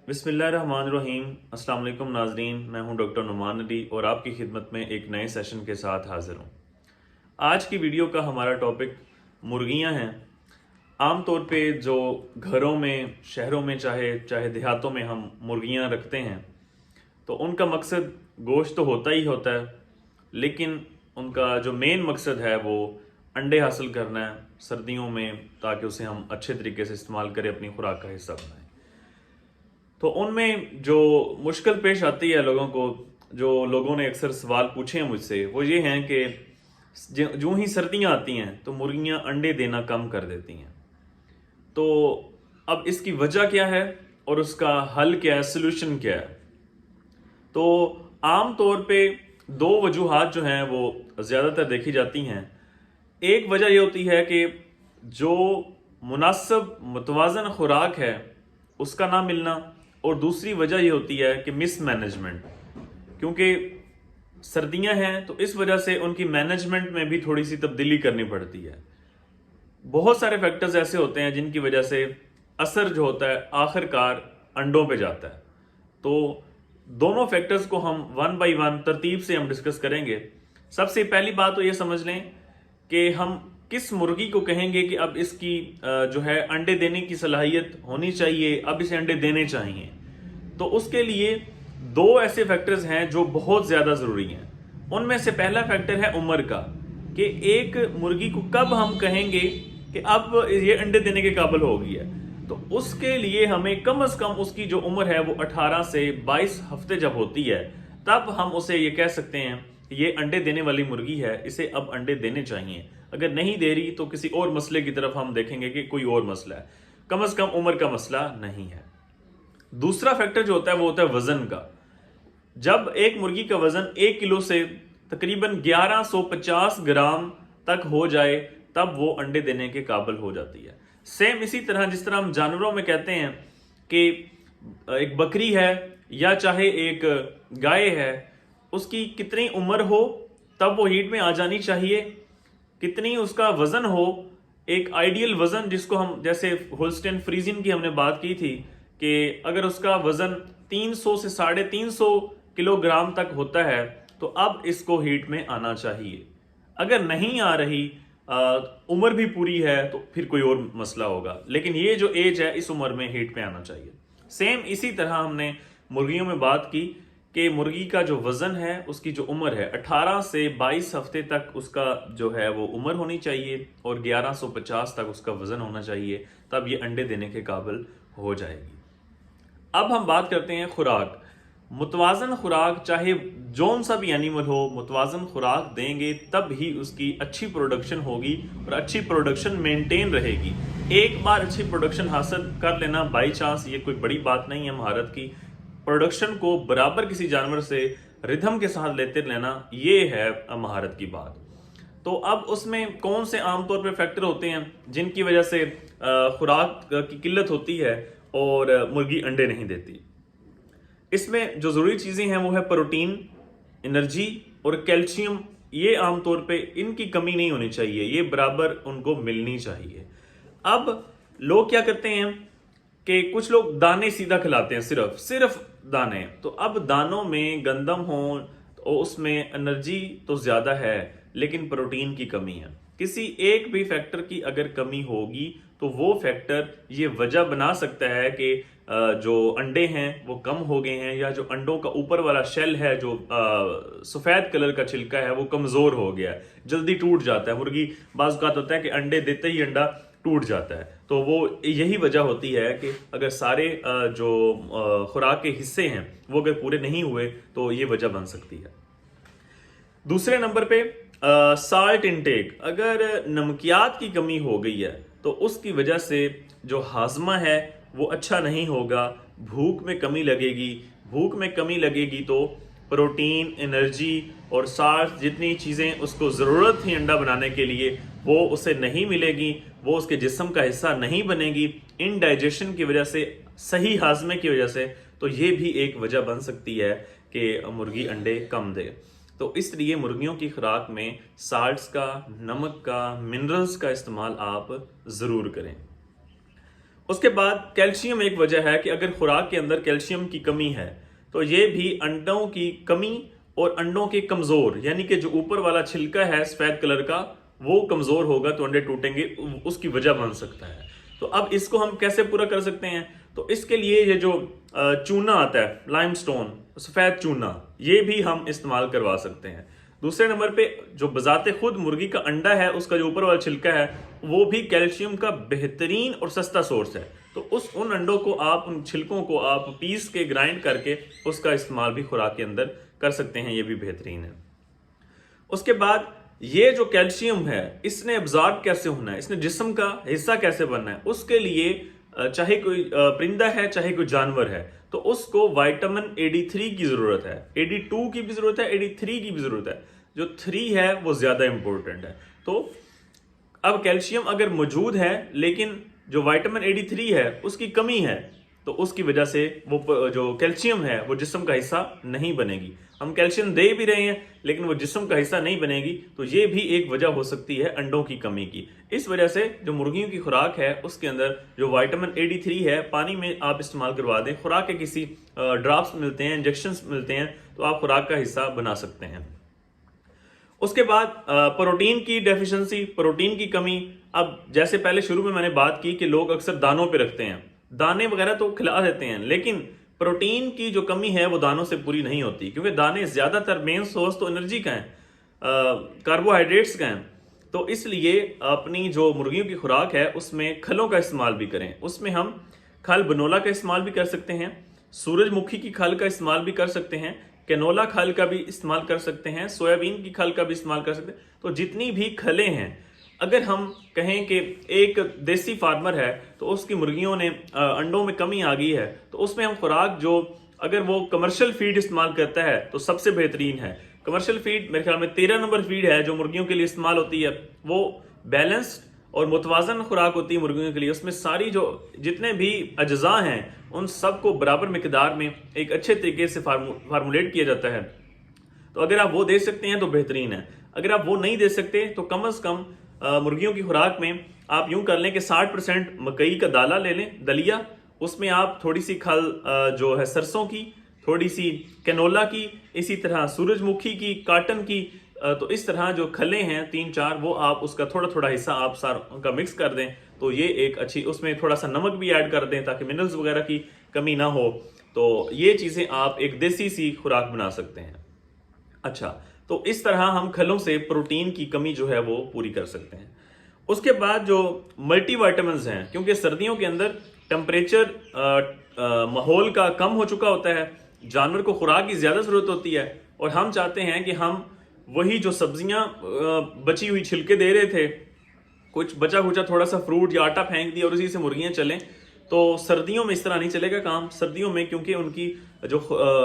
बिस्मिल्लाहिर्रहमानिर्रहीम। अस्सलाम वालेकुम नाजरीन, मैं हूं डॉक्टर नुमान अली और आपकी खिदमत में एक नए सेशन के साथ हाजिर हूं। आज की वीडियो का हमारा टॉपिक मुर्गियां हैं। आम तौर पे जो घरों में, शहरों में, चाहे चाहे देहातों में हम मुर्गियां रखते हैं तो उनका मकसद गोश्त तो होता ही होता है, लेकिन उनका जो मेन मकसद है वो अंडे हासिल करना है सर्दियों में, ताकि उसे हम अच्छे तरीके से इस्तेमाल करें, अपनी खुराक का हिस्सा बनाएं। तो उनमें जो मुश्किल पेश आती है लोगों को, जो लोगों ने अक्सर सवाल पूछे हैं मुझसे, वो ये हैं कि जो ही सर्दियां आती हैं तो मुर्गियां अंडे देना कम कर देती हैं। तो अब इसकी वजह क्या है और उसका हल क्या है, सोल्यूशन क्या है? तो आम तौर पे दो वजूहात जो हैं वो ज़्यादातर देखी जाती हैं। एक वजह ये होती है कि जो मुनासिब मुतवाज़न खुराक है उसका ना मिलना, और दूसरी वजह ये होती है कि मिस मैनेजमेंट। क्योंकि सर्दियां हैं तो इस वजह से उनकी मैनेजमेंट में भी थोड़ी सी तब्दीली करनी पड़ती है। बहुत सारे फैक्टर्स ऐसे होते हैं जिनकी वजह से असर जो होता है आखिरकार अंडों पे जाता है। तो दोनों फैक्टर्स को हम वन बाय वन तरतीब से हम डिस्कस करेंगे। सबसे पहली बात तो ये समझ लें कि हम किस मुर्गी को कहेंगे कि अब इसकी जो है अंडे देने की सलाहियत होनी चाहिए, अब इसे अंडे देने चाहिए। तो उसके लिए दो ऐसे फैक्टर्स हैं जो बहुत ज़्यादा ज़रूरी हैं। उनमें से पहला फैक्टर है उम्र का, कि एक मुर्गी को कब हम कहेंगे कि अब ये अंडे देने के काबिल हो गई है। तो उसके लिए हमें कम से कम उसकी जो उम्र है वो 18 से 22 हफ्ते जब होती है, तब हम उसे ये कह सकते हैं ये अंडे देने वाली मुर्गी है, इसे अब अंडे देने चाहिए। अगर नहीं दे रही तो किसी और मसले की तरफ हम देखेंगे कि कोई और मसला है, कम से कम उम्र का मसला नहीं है। दूसरा फैक्टर जो होता है वो होता है वजन का। जब एक मुर्गी का वजन 1 किलो से तकरीबन 1150 ग्राम तक हो जाए तब वो अंडे देने के काबिल हो जाती है। सेम इसी तरह जिस तरह हम जानवरों में कहते हैं कि एक बकरी है या चाहे एक गाय है, उसकी कितनी उम्र हो तब वो हीट में आ जानी चाहिए, कितनी उसका वजन हो, एक आइडियल वजन जिसको हम, जैसे होल्स्टेन फ्रीजियन की हमने बात की थी कि अगर उसका वजन 300 से 350 किलोग्राम तक होता है तो अब इसको हीट में आना चाहिए। अगर नहीं आ रही, उम्र भी पूरी है, तो फिर कोई और मसला होगा, लेकिन ये जो एज है इस उम्र में हीट में आना चाहिए। सेम इसी तरह हमने मुर्गियों में बात की कि मुर्गी का जो वजन है, उसकी जो उम्र है 18 से 22 हफ्ते तक उसका जो है वो उम्र होनी चाहिए और 1150 तक उसका वजन होना चाहिए, तब ये अंडे देने के काबिल हो जाएगी। अब हम बात करते हैं खुराक। मुतवाजन खुराक, चाहे जौन सा भी एनिमल हो, मुतवाजन खुराक देंगे तब ही उसकी अच्छी प्रोडक्शन होगी और अच्छी प्रोडक्शन मेंटेन रहेगी। एक बार अच्छी प्रोडक्शन हासिल कर लेना बाई चांस ये कोई बड़ी बात नहीं है महारत की। प्रोडक्शन को बराबर किसी जानवर से रिदम के साथ लेते लेना, ये है महारत की बात। तो अब उसमें कौन से आमतौर पर फैक्टर होते हैं जिनकी वजह से खुराक की किल्लत होती है और मुर्गी अंडे नहीं देती? इसमें जो ज़रूरी चीज़ें हैं वो है प्रोटीन, एनर्जी और कैल्शियम। ये आमतौर पे इनकी कमी नहीं होनी चाहिए, ये बराबर उनको मिलनी चाहिए। अब लोग क्या करते हैं कि कुछ लोग दाने सीधा खिलाते हैं, सिर्फ दाने। तो अब दानों में गंदम हो तो उसमें एनर्जी तो ज़्यादा है लेकिन प्रोटीन की कमी है। किसी एक भी फैक्टर की अगर कमी होगी तो वो फैक्टर ये वजह बना सकता है कि जो अंडे हैं वो कम हो गए हैं, या जो अंडों का ऊपर वाला शेल है, जो सफ़ेद कलर का छिलका है, वो कमज़ोर हो गया है, जल्दी टूट जाता है। मुर्गी बाज़ औक़ात होता है कि अंडे देते ही अंडा टूट जाता है। तो वो यही वजह होती है कि अगर सारे जो खुराक के हिस्से हैं वो अगर पूरे नहीं हुए तो ये वजह बन सकती है। दूसरे नंबर पे साल्ट इनटेक। अगर नमकियात की कमी हो गई है तो उसकी वजह से जो हाजमा है वो अच्छा नहीं होगा, भूख में कमी लगेगी। भूख में कमी लगेगी तो प्रोटीन, एनर्जी और साल्ट जितनी चीज़ें उसको ज़रूरत थी अंडा बनाने के लिए वो उसे नहीं मिलेगी, वो उसके जिस्म का हिस्सा नहीं बनेगी। इनडाइजेशन की वजह से, सही हाजमे की वजह से, तो ये भी एक वजह बन सकती है कि मुर्गी अंडे कम दे। तो इसलिए मुर्गियों की खुराक में साल्ट्स का, नमक का, मिनरल्स का इस्तेमाल आप ज़रूर करें। اس کے بعد کیلشیم ایک وجہ ہے کہ اگر خوراک کے اندر کیلشیم کی کمی ہے تو یہ بھی انڈوں کی کمی اور انڈوں کے کمزور، یعنی کہ جو اوپر والا چھلکا ہے سفید کلر کا وہ کمزور ہوگا تو انڈے ٹوٹیں گے، اس کی وجہ بن سکتا ہے۔ تو اب اس کو ہم کیسے پورا کر سکتے ہیں؟ تو اس کے لیے یہ جو چونا آتا ہے، لائم سٹون، سفید چونا، یہ بھی ہم استعمال کروا سکتے ہیں۔ دوسرے نمبر پہ جو بذات خود مرغی کا انڈا ہے، اس کا جو اوپر والا چھلکا ہے وہ بھی کیلشیم کا بہترین اور سستا سورس ہے، تو ان انڈوں کو آپ، ان چھلکوں کو آپ پیس کے گرائنڈ کر کے اس کا استعمال بھی خوراک کے اندر کر سکتے ہیں، یہ بھی بہترین ہے۔ اس کے بعد یہ جو کیلشیم ہے اس نے ابزارب کیسے ہونا ہے، اس نے جسم کا حصہ کیسے بننا ہے، اس کے لیے چاہے کوئی پرندہ ہے چاہے کوئی جانور ہے تو اس کو وائٹامن AD3 کی ضرورت ہے، AD2 کی بھی ضرورت ہے، AD3 کی بھی ضرورت ہے۔ جو 3 ہے وہ زیادہ امپورٹنٹ ہے۔ تو اب کیلشیم اگر موجود ہے لیکن جو وائٹامن AD3 ہے اس کی کمی ہے تو اس کی وجہ سے وہ جو کیلشیم ہے وہ جسم کا حصہ نہیں بنے گی۔ ہم کیلشیم دے بھی رہے ہیں لیکن وہ جسم کا حصہ نہیں بنے گی، تو یہ بھی ایک وجہ ہو سکتی ہے انڈوں کی کمی کی۔ اس وجہ سے جو مرغیوں کی خوراک ہے اس کے اندر جو وائٹامن AD3 ہے پانی میں آپ استعمال کروا دیں، خوراک کے کسی ڈراپس ملتے ہیں، انجیکشنز ملتے ہیں تو آپ خوراک کا حصہ بنا سکتے ہیں۔ اس کے بعد پروٹین کی ڈیفیشنسی، پروٹین کی کمی۔ اب جیسے پہلے شروع میں نے بات کی کہ لوگ اکثر دانوں پہ رکھتے ہیں، دانے وغیرہ تو کھلا دیتے ہیں لیکن پروٹین کی جو کمی ہے وہ دانوں سے پوری نہیں ہوتی، کیونکہ دانے زیادہ تر مین سورس تو انرجی کا ہیں، کاربوہائیڈریٹس کا ہیں۔ تو اس لیے اپنی جو مرغیوں کی خوراک ہے اس میں کھلوں کا استعمال بھی کریں۔ اس میں ہم کھل بنولا کا استعمال بھی کر سکتے ہیں، سورج مکھی کی کھل کا استعمال بھی کر سکتے ہیں، کینولا کھل کا بھی استعمال کر سکتے ہیں، سویابین کی کھل کا بھی استعمال کر سکتے ہیں۔ تو جتنی بھی کھلیں ہیں، اگر ہم کہیں کہ ایک دیسی فارمر ہے تو اس کی مرغیوں نے انڈوں میں کمی آ گئی ہے تو اس میں ہم خوراک جو اگر وہ کمرشل فیڈ استعمال کرتا ہے تو سب سے بہترین ہے۔ کمرشل فیڈ میرے خیال میں 13 نمبر فیڈ ہے جو مرغیوں کے لیے استعمال ہوتی ہے، وہ بیلنسڈ اور متوازن خوراک ہوتی ہے مرغیوں کے لیے۔ اس میں ساری جو جتنے بھی اجزاء ہیں ان سب کو برابر مقدار میں ایک اچھے طریقے سے فارمولیٹ کیا جاتا ہے، تو اگر آپ وہ دے سکتے ہیں تو بہترین ہے۔ اگر آپ وہ نہیں دے سکتے تو کم از کم مرغیوں کی خوراک میں آپ یوں کر لیں کہ 60% مکئی کا دالہ لے لیں، دلیا، اس میں آپ تھوڑی سی کھل جو ہے سرسوں کی، تھوڑی سی کینولا کی، اسی طرح سورج مکھی کی، کاٹن کی، تو اس طرح جو کھلیں ہیں 3-4 وہ آپ اس کا تھوڑا تھوڑا حصہ آپ ان کا مکس کر دیں، تو یہ ایک اچھی، اس میں تھوڑا سا نمک بھی ایڈ کر دیں تاکہ منرلز وغیرہ کی کمی نہ ہو، تو یہ چیزیں آپ ایک دیسی سی خوراک بنا سکتے ہیں۔ اچھا، تو اس طرح ہم کھلوں سے پروٹین کی کمی جو ہے وہ پوری کر سکتے ہیں۔ اس کے بعد جو ملٹی وائٹامنز ہیں، کیونکہ سردیوں کے اندر ٹمپریچر ماحول کا کم ہو چکا ہوتا ہے، جانور کو خوراک کی زیادہ ضرورت ہوتی ہے، اور ہم چاہتے ہیں کہ ہم وہی جو سبزیاں بچی ہوئی چھلکے دے رہے تھے، کچھ بچا کچا تھوڑا سا فروٹ یا آٹا پھینک دیا اور اسی سے مرغیاں چلیں، تو سردیوں میں اس طرح نہیں چلے گا کام۔ سردیوں میں کیونکہ ان کی جو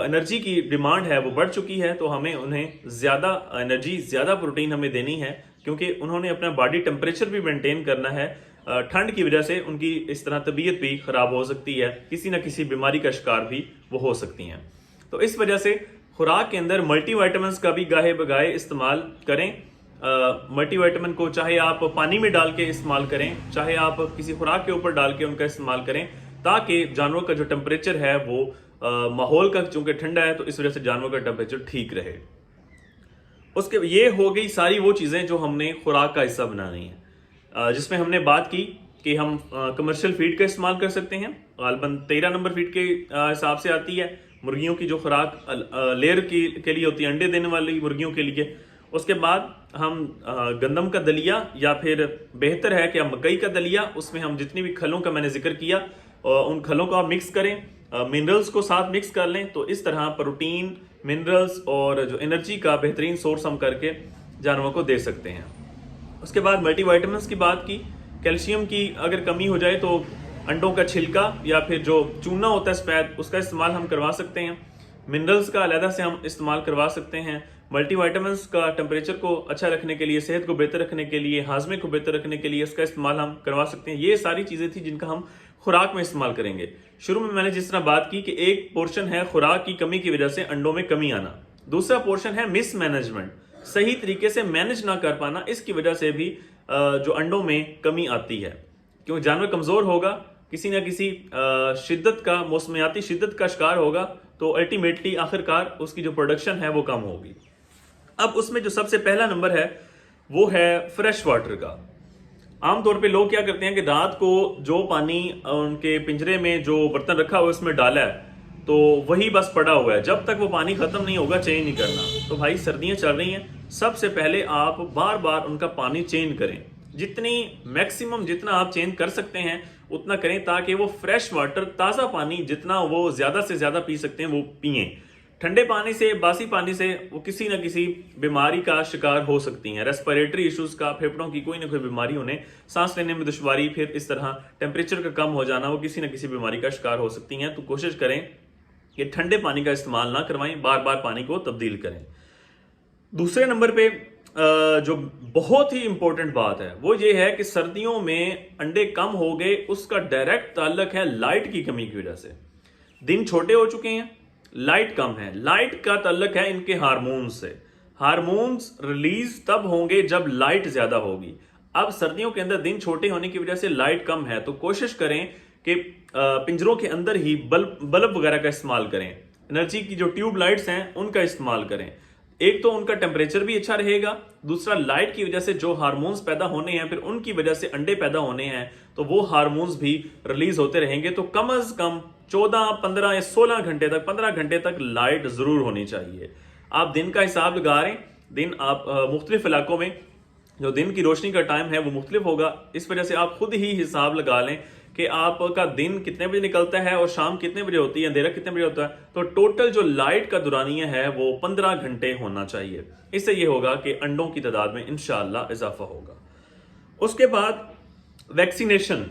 انرجی کی ڈیمانڈ ہے وہ بڑھ چکی ہے، تو ہمیں انہیں زیادہ انرجی، زیادہ پروٹین ہمیں دینی ہے، کیونکہ انہوں نے اپنا باڈی ٹمپریچر بھی مینٹین کرنا ہے۔ ٹھنڈ کی وجہ سے ان کی اس طرح طبیعت بھی خراب ہو سکتی ہے، کسی نہ کسی بیماری کا شکار بھی وہ ہو سکتی ہیں۔ تو اس وجہ سے خوراک کے اندر ملٹی وائٹامنز کا بھی گاہے بگاہے استعمال کریں۔ ملٹی وائٹامن کو چاہے آپ پانی میں ڈال کے استعمال کریں، چاہے آپ کسی خوراک کے اوپر ڈال کے ان کا استعمال کریں، تاکہ جانوروں کا جو ٹمپریچر ہے وہ ماحول کا چونکہ ٹھنڈا ہے تو اس وجہ سے جانوروں کا ٹمپریچر ٹھیک رہے۔ اس کے یہ ہو گئی ساری وہ چیزیں جو ہم نے خوراک کا حصہ بنانی ہے، جس میں ہم نے بات کی کہ ہم کمرشل فیڈ کا استعمال کر سکتے ہیں، غالباً 13 نمبر فیڈ کے حساب سے آتی ہے مرغیوں کی جو خوراک لیئر کے لیے ہوتی ہے، انڈے دینے والی مرغیوں کے لیے۔ اس کے بعد ہم گندم کا دلیا، یا پھر بہتر ہے کہ ہم مکئی کا دلیا، اس میں ہم جتنی بھی کھلوں کا میں نے ذکر کیا ان کھلوں کو آپ مکس کریں، منرلز کو ساتھ مکس کر لیں، تو اس طرح پروٹین، منرلز اور جو انرجی کا بہترین سورس ہم کر کے جانوروں کو دے سکتے ہیں۔ اس کے بعد ملٹی وائٹامنز کی بات کی، کیلشیم کی اگر کمی ہو جائے تو انڈوں کا چھلکا یا پھر جو چونا ہوتا ہے سفید، اس کا استعمال ہم کروا سکتے ہیں۔ منرلز کا علیحدہ سے ہم استعمال کروا سکتے ہیں۔ ملٹی وائٹامنز کا ٹمپریچر کو اچھا رکھنے کے لیے، صحت کو بہتر رکھنے کے لیے، ہاضمے کو بہتر رکھنے کے لیے اس کا استعمال ہم کروا سکتے ہیں۔ یہ ساری چیزیں تھیں جن کا ہم خوراک میں استعمال کریں گے۔ شروع میں نے جس طرح بات کی کہ ایک پورشن ہے خوراک کی کمی کی وجہ سے انڈوں میں کمی آنا، دوسرا پورشن ہے مس مینجمنٹ، صحیح طریقے سے مینج نہ کر پانا، اس کی وجہ سے بھی جو انڈوں میں کمی آتی ہے، کیونکہ جانور کمزور ہوگا किसी ना किसी शिद्दत का, मौसमियाती शिद्दत का शिकार होगा, तो अल्टीमेटली आखिरकार उसकी जो प्रोडक्शन है वो कम होगी। अब उसमें जो सबसे पहला नंबर है वो है फ्रेश वाटर का। आमतौर पे लोग क्या करते हैं कि रात को जो पानी उनके पिंजरे में जो बर्तन रखा हुआ है उसमें डाला है तो वही बस पड़ा हुआ है, जब तक वो पानी खत्म नहीं होगा चेंज नहीं करना। तो भाई सर्दियां चल रही हैं, सबसे पहले आप बार बार उनका पानी चेंज करें, जितनी मैक्सिमम जितना आप चेंज कर सकते हैं उतना करें, ताकि वो फ्रेश वाटर, ताज़ा पानी जितना वो ज़्यादा से ज़्यादा पी सकते हैं वो पिएं। ठंडे पानी से, बासी पानी से वो किसी न किसी बीमारी का शिकार हो सकती हैं, रेस्पिरेटरी इश्यूज का, फेफड़ों की कोई ना कोई बीमारी होने, सांस लेने में दुश्वारी, फिर इस तरह टेम्परेचर का कम हो जाना, वो किसी न किसी बीमारी का शिकार हो सकती हैं। तो कोशिश करें कि ठंडे पानी का इस्तेमाल ना करवाएं, बार बार पानी को तब्दील करें। दूसरे नंबर पे जो बहुत ही इंपॉर्टेंट बात है वो ये है कि सर्दियों में अंडे कम हो गए, उसका डायरेक्ट ताल्लुक है लाइट की कमी की वजह से। दिन छोटे हो चुके हैं, लाइट कम है, लाइट का ताल्लुक है इनके हार्मोन्स से। हार्मोन्स रिलीज तब होंगे जब लाइट ज्यादा होगी। अब सर्दियों के अंदर दिन छोटे होने की वजह से लाइट कम है, तो कोशिश करें कि पिंजरों के अंदर ही बल्ब वगैरह का इस्तेमाल करें, एनर्जी की जो ट्यूब लाइट्स हैं उनका इस्तेमाल करें। एक तो उनका टेम्परेचर भी अच्छा रहेगा, दूसरा लाइट की वजह से जो हार्मोन्स पैदा होने हैं, फिर उनकी वजह से अंडे पैदा होने हैं, तो वो हार्मोन्स भी रिलीज होते रहेंगे। तो कम अज कम 14, 15 या 16 घंटे तक, 15 घंटे तक लाइट जरूर होनी चाहिए। आप दिन का हिसाब लगा रहे हैं, दिन आप मुख्तलिफ इलाकों में जो दिन की रोशनी का टाइम है वो मुख्तलिफ होगा, इस वजह से आप खुद ही हिसाब लगा लें कि आपका दिन कितने बजे निकलता है और शाम कितने बजे होती है, अंधेरा कितने बजे होता है। तो टोटल जो लाइट का दुरानिया है वो 15 घंटे होना चाहिए। इससे ये होगा कि अंडों की तादाद में इंशाअल्लाह इजाफा होगा। उसके बाद वैक्सीनेशन।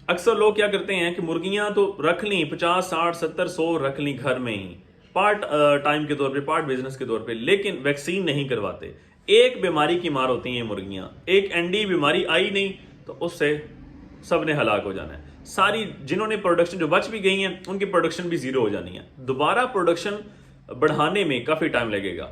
अक्सर लोग क्या करते हैं कि मुर्गियां तो रख ली 50, 60, 70, 100 रख ली घर में ही, पार्ट टाइम के तौर पे, पार्ट बिजनेस के तौर पे, लेकिन वैक्सीन नहीं करवाते। एक बीमारी की मार होती हैं मुर्गियां, एक एंडी बीमारी आई नहीं तो उससे सबने हलाक हो जाना है। सारी जिन्होंने प्रोडक्शन जो बच भी गई हैं उनकी प्रोडक्शन भी जीरो हो जानी है। दोबारा प्रोडक्शन बढ़ाने में काफी टाइम लगेगा।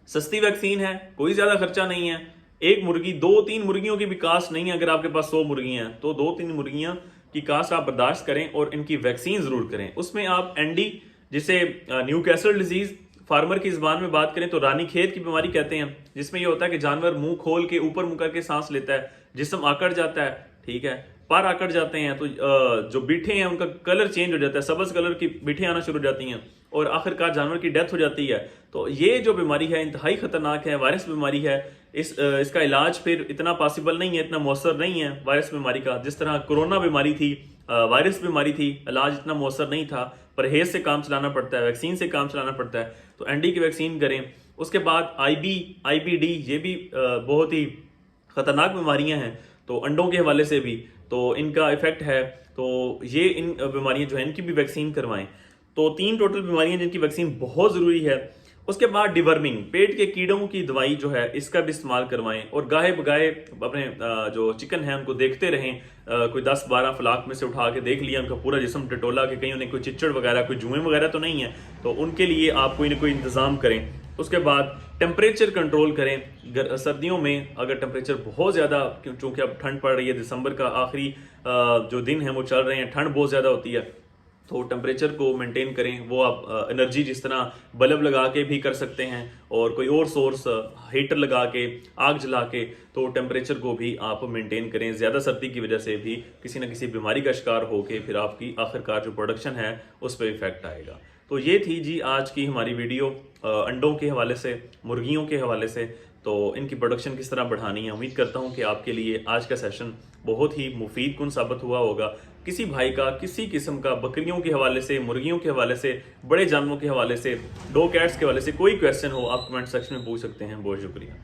सस्ती वैक्सीन है, कोई ज्यादा खर्चा नहीं है। एक मुर्गी, 2-3 मुर्गियों की भी कास्ट नहीं है। अगर आपके पास 100 मुर्गियां हैं तो 2-3 मुर्गियां की कास्ट आप बर्दाश्त करें और इनकी वैक्सीन जरूर करें। उसमें आप एंडी, जिसे न्यू कैसल डिजीज फार्मर की जुबान में बात करें तो रानी खेत की बीमारी कहते हैं, जिसमें ये होता है कि जानवर मुंह खोल के ऊपर मुंह करके सांस लेता है, जिस्म आकड़ जाता है, ठीक है, पर आकड़ जाते हैं, तो जो बीठे हैं उनका कलर चेंज हो जाता है, सब्ज कलर की बीठे आना शुरू हो जाती हैं और आखिरकार जानवर की डेथ हो जाती है। तो ये जो बीमारी है इंतहाई खतरनाक है, वायरस बीमारी है। इसका इलाज फिर इतना पॉसिबल नहीं है, इतना मौसर नहीं है वायरस बीमारी का। जिस तरह कोरोना बीमारी थी, वायरस बीमारी थी, इलाज इतना मौसर नहीं था, परहेज से काम चलाना पड़ता है, वैक्सीन से काम चलाना पड़ता है। तो एंडी की वैक्सीन करें। उसके बाद IBD, ये भी बहुत ही खतरनाक बीमारियां हैं, तो अंडों के हवाले से भी तो इनका इफेक्ट है। तो ये इन बीमारियां जो है इनकी भी वैक्सीन करवाएं। तो 3 टोटल बीमारियां जिनकी वैक्सीन बहुत जरूरी है। उसके बाद डिवर्मिंग, पेट के कीड़ों की दवाई जो है इसका भी इस्तेमाल करवाएं। और गाहे बगाहे अपने जो चिकन है उनको देखते रहें, कोई 10-12 फलाक में से उठा के देख लिया उनका पूरा जिस्म टटोला कि कहीं उन्हें कोई चिच्चड़ वगैरह, कोई जुएं वगैरह तो नहीं है, तो उनके लिए आप कोई ना कोई इंतजाम करें। उसके बाद टेम्परेचर कंट्रोल करें। सर्दियों में अगर टेम्परेचर बहुत ज़्यादा, चूंकि अब ठंड पड़ रही है, दिसंबर का आखिरी जो दिन है वो चल रहे हैं, ठंड बहुत ज़्यादा होती है, तो टेम्परेचर को मेंटेन करें। वो आप एनर्जी जिस तरह बल्ब लगा के भी कर सकते हैं और कोई और सोर्स, हीटर लगा के, आग जला के, तो टेम्परेचर को भी आप मेंटेन करें। ज़्यादा सर्दी की वजह से भी किसी न किसी बीमारी का शिकार होके फिर आपकी आखिरकार जो प्रोडक्शन है उस पर इफेक्ट आएगा। तो ये थी जी आज की हमारी वीडियो अंडों के हवाले से, मुर्गियों के हवाले से, तो इनकी प्रोडक्शन किस तरह बढ़ानी है। उम्मीद करता हूँ कि आपके लिए आज का सेशन बहुत ही मुफीद कुन साबित हुआ होगा। किसी भाई का किसी किस्म का बकरियों के हवाले से, मुर्गियों के हवाले से, बड़े जानवरों के हवाले से, डॉग कैट्स के हवाले से कोई क्वेश्चन हो, आप कमेंट सेक्शन में पूछ सकते हैं। बहुत शुक्रिया।